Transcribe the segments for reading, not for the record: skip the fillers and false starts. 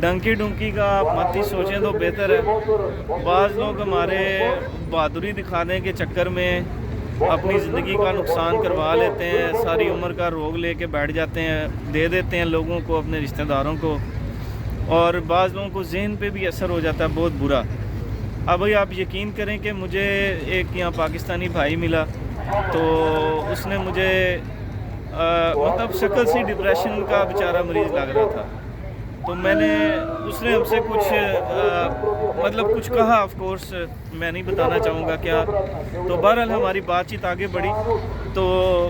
Donkey donkey کا آپ مت ہی سوچیں تو بہتر ہے۔ بعض لوگ ہمارے بہادری دکھانے کے چکر میں اپنی زندگی کا نقصان کروا لیتے ہیں، ساری عمر کا روگ لے کے بیٹھ جاتے ہیں، دے دیتے ہیں لوگوں کو، اپنے رشتہ داروں کو، اور بعض لوگوں کو ذہن پہ بھی اثر ہو جاتا ہے بہت برا۔ اب بھائی آپ یقین کریں کہ مجھے ایک یہاں پاکستانی بھائی ملا، تو اس نے مجھے مطلب شکل سے ڈپریشن کا بیچارہ مریض لگ رہا تھا، تو اس نے ہم سے کچھ کہا، آف کورس میں نہیں بتانا چاہوں گا کیا، تو بہرحال ہماری بات چیت آگے بڑھی، تو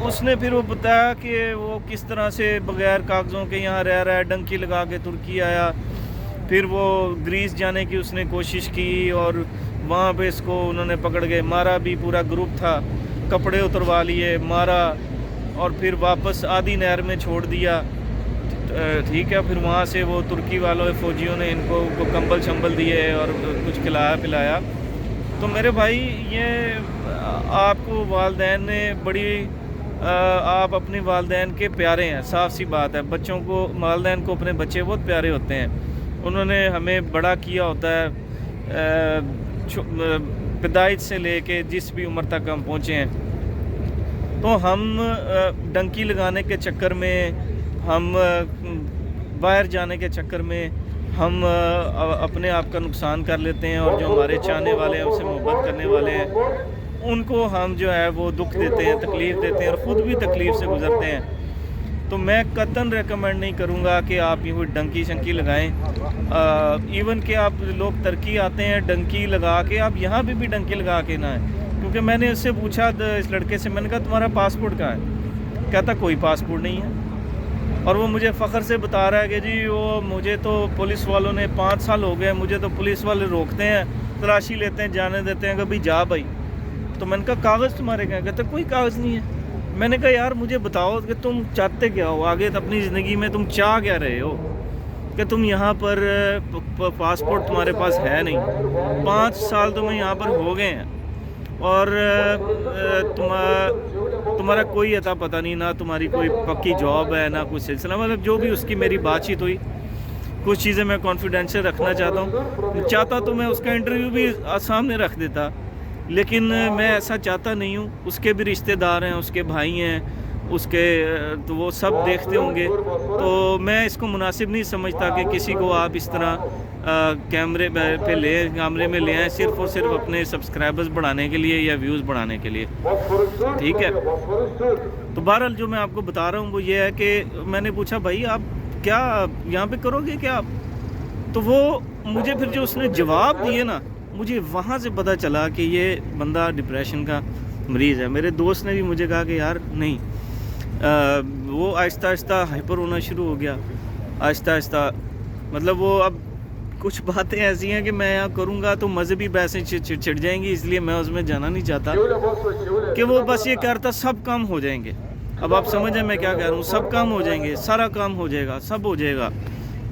اس نے پھر وہ بتایا کہ وہ کس طرح سے بغیر کاغذوں کے یہاں رہ رہا ہے، ڈنکی لگا کے ترکی آیا، پھر وہ گریس جانے کی اس نے کوشش کی، اور وہاں پہ اس کو انہوں نے پکڑ کے مارا بھی، پورا گروپ تھا، کپڑے اتروا لیے، مارا، اور پھر واپس آدھی نہر میں چھوڑ دیا، ٹھیک ہے۔ پھر وہاں سے وہ ترکی والوں فوجیوں نے ان کو کمبل شمبل دیے اور کچھ کھلایا پلایا۔ تو میرے بھائی، یہ آپ کو والدین نے آپ اپنے والدین کے پیارے ہیں، صاف سی بات ہے، والدین کو اپنے بچے بہت پیارے ہوتے ہیں، انہوں نے ہمیں بڑا کیا ہوتا ہے پیدائش سے لے کے جس بھی عمر تک ہم پہنچے ہیں، تو ہم ڈنکی لگانے کے چکر میں، ہم باہر جانے کے چکر میں ہم اپنے آپ کا نقصان کر لیتے ہیں، اور جو ہمارے چاہنے والے ہیں، ہم سے محبت کرنے والے ہیں، ان کو ہم جو ہے وہ دکھ دیتے ہیں، تکلیف دیتے ہیں، اور خود بھی تکلیف سے گزرتے ہیں۔ تو میں قطعاً ریکمینڈ نہیں کروں گا کہ آپ یہ ڈنکی شنکی لگائیں، ایون کہ آپ لوگ ترکی آتے ہیں ڈنکی لگا کے، آپ یہاں بھی ڈنکی لگا کے نہ آئیں، کیونکہ میں نے اس سے پوچھا، اس لڑکے سے، میں نے کہا تمہارا پاسپورٹ کہاں ہے؟ کہتا کوئی پاسپورٹ نہیں ہے، اور وہ مجھے فخر سے بتا رہا ہے کہ جی وہ مجھے تو پولیس والوں نے 5 سال ہو گئے، مجھے تو پولیس والے روکتے ہیں، تلاشی لیتے ہیں، جانے دیتے ہیں، کبھی جا بھائی۔ تو میں نے کہا کاغذ تمہارے کہاں؟ کہتے کوئی کاغذ نہیں ہے۔ میں نے کہا یار مجھے بتاؤ کہ تم چاہتے کیا ہو آگے اپنی زندگی میں، تم چاہ کیا رہے ہو کہ تم یہاں پر پاسپورٹ تمہارے پاس ہے نہیں، 5 سال تمہیں یہاں پر ہو گئے ہیں، اور تمہارا کوئی عطا پتہ نہیں، نہ تمہاری کوئی پکی جاب ہے، نہ کوئی سلسلہ، مطلب جو بھی اس کی میری بات چیت ہوئی، کچھ چیزیں میں کانفیڈینشیل رکھنا چاہتا تو میں اس کا انٹرویو بھی سامنے رکھ دیتا، لیکن میں ایسا چاہتا نہیں ہوں۔ اس کے بھی رشتہ دار ہیں، اس کے بھائی ہیں، تو وہ سب دیکھتے ہوں گے، تو میں اس کو مناسب نہیں سمجھتا کہ کسی کو آپ اس طرح کیمرے میں لے آئیں صرف اور صرف اپنے سبسکرائبرز بڑھانے کے لیے یا ویوز بڑھانے کے لیے، ٹھیک ہے۔ تو بہرحال جو میں آپ کو بتا رہا ہوں وہ یہ ہے کہ میں نے پوچھا بھائی آپ کیا یہاں پہ کرو گے کیا آپ؟ تو وہ مجھے پھر جو اس نے جواب دیے نا، مجھے وہاں سے پتہ چلا کہ یہ بندہ ڈپریشن کا مریض ہے۔ میرے دوست نے بھی مجھے کہا کہ یار نہیں، وہ آہستہ آہستہ ہائپر ہونا شروع ہو گیا، آہستہ آہستہ، مطلب وہ اب کچھ باتیں ایسی ہیں کہ میں یہاں کروں گا تو مذہبی بحثیں چھڑ جائیں گی، اس لیے میں اس میں جانا نہیں چاہتا، کہ وہ بس یہ کہتا سب کام ہو جائیں گے۔ اب آپ سمجھیں میں کیا کہہ رہا ہوں، سب کام ہو جائیں گے، سارا کام ہو جائے گا، سب ہو جائے گا،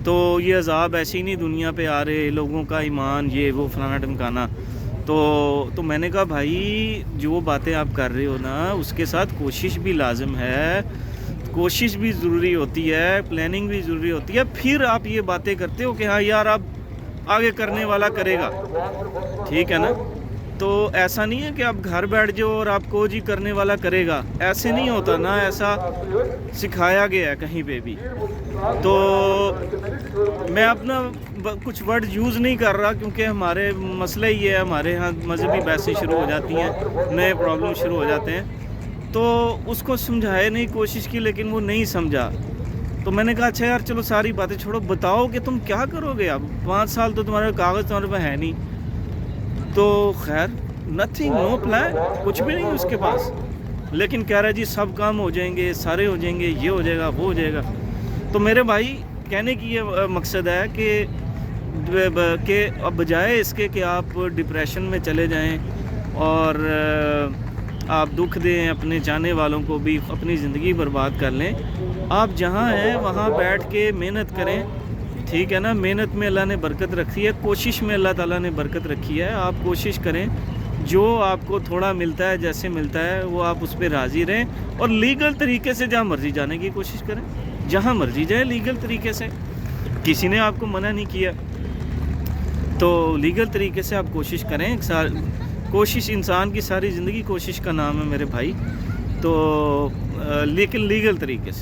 تو یہ عذاب ایسے ہی نہیں دنیا پہ آ رہے، لوگوں کا ایمان یہ وہ فلانا ٹمکانا۔ تو میں نے کہا بھائی جو باتیں آپ کر رہے ہو نا، اس کے ساتھ کوشش بھی لازم ہے، کوشش بھی ضروری ہوتی ہے، پلاننگ بھی ضروری ہوتی ہے، پھر آپ یہ باتیں کرتے ہو کہ ہاں یار اب آگے کرنے والا کرے گا، ٹھیک ہے نا۔ تو ایسا نہیں ہے کہ آپ گھر بیٹھ جاؤ اور آپ کو جی کرنے والا کرے گا، ایسے نہیں ہوتا نا، ایسا سکھایا گیا ہے کہیں پہ بھی۔ تو میں اپنا کچھ ورڈ یوز نہیں کر رہا، کیونکہ ہمارے مسئلہ یہ ہے، ہمارے ہاں مذہبی بحثیں شروع ہو جاتی ہیں، نئے پرابلم شروع ہو جاتے ہیں، تو اس کو سمجھانے کی کوشش کی لیکن وہ نہیں سمجھا۔ تو میں نے کہا اچھا یار چلو ساری باتیں چھوڑو، بتاؤ کہ تم کیا کرو گے اب، 5 سال تو تمہارے کاغذ تمہارے پاس ہے نہیں، تو خیر نتھنگ، نو پلان، کچھ بھی نہیں اس کے پاس، لیکن کہہ رہا ہے جی سب کام ہو جائیں گے، سارے ہو جائیں گے، یہ ہو جائے گا وہ ہو جائے گا۔ تو میرے بھائی کہنے کی یہ مقصد ہے کہ اب بجائے اس کے کہ آپ ڈپریشن میں چلے جائیں اور آپ دکھ دیں اپنے چاہنے والوں کو بھی، اپنی زندگی برباد کر لیں، آپ جہاں ہیں وہاں بیٹھ کے محنت کریں، ٹھیک ہے نا۔ محنت میں اللہ نے برکت رکھی ہے، کوشش میں اللہ تعالیٰ نے برکت رکھی ہے، آپ کوشش کریں، جو آپ کو تھوڑا ملتا ہے جیسے ملتا ہے وہ آپ اس پہ راضی رہیں، اور لیگل طریقے سے جہاں مرضی جانے کی کوشش کریں، جہاں مرضی جائیں لیگل طریقے سے، کسی نے آپ کو منع نہیں کیا، تو لیگل طریقے سے آپ کوشش کریں. کوشش انسان کی ساری زندگی کوشش کا نام ہے میرے بھائی، تو لیکن لیگل طریقے سے.